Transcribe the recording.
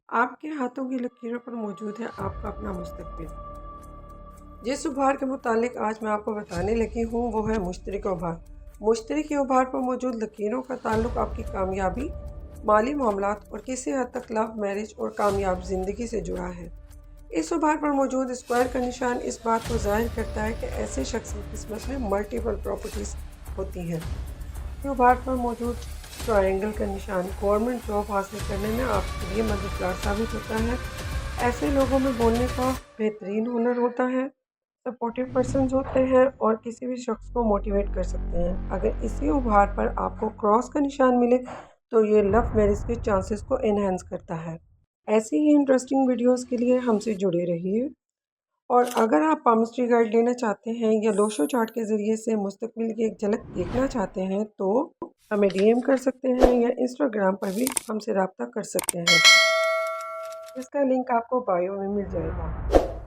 आपके हाथों की लकीरों पर मौजूद है आपका अपना मुस्तकबिल। जिस उभार के मुतालिक आज मैं आपको बताने लगी हूँ वो है मुश्तरक उभार। मुश्तरक उभार पर मौजूद लकीरों का ताल्लुक आपकी कामयाबी, माली मामलात और किसी हद तक लव, मैरिज और कामयाब ज़िंदगी से जुड़ा है। इस उभार पर मौजूद स्क्वायर का निशान इस बात को ज़ाहिर करता है कि ऐसे शख्स की किस्मत में मल्टीपल प्रॉपर्टीज़ होती हैं। उभार पर मौजूद ट्रायंगल का निशान गवर्नमेंट जॉब हासिल करने में आपके लिए मददगार साबित होता है। ऐसे लोगों में बोलने का बेहतरीन हुनर होता है, सपोर्टिव पर्सन्स होते हैं और किसी भी शख्स को मोटिवेट कर सकते हैं। अगर इसी उभार पर आपको क्रॉस का निशान मिले तो ये लव मैरिज के चांसेस को एनहेंस करता है। ऐसी ही इंटरेस्टिंग वीडियोस के लिए हमसे जुड़े रहिए। और अगर आप पामिस्ट्री गाइड लेना चाहते हैं या लोशो चार्ट के ज़रिए से मुस्तकबिल की एक झलक देखना चाहते हैं तो हमें डीएम कर सकते हैं या इंस्टाग्राम पर भी हमसे रब्ता कर सकते हैं। इसका लिंक आपको बायो में मिल जाएगा।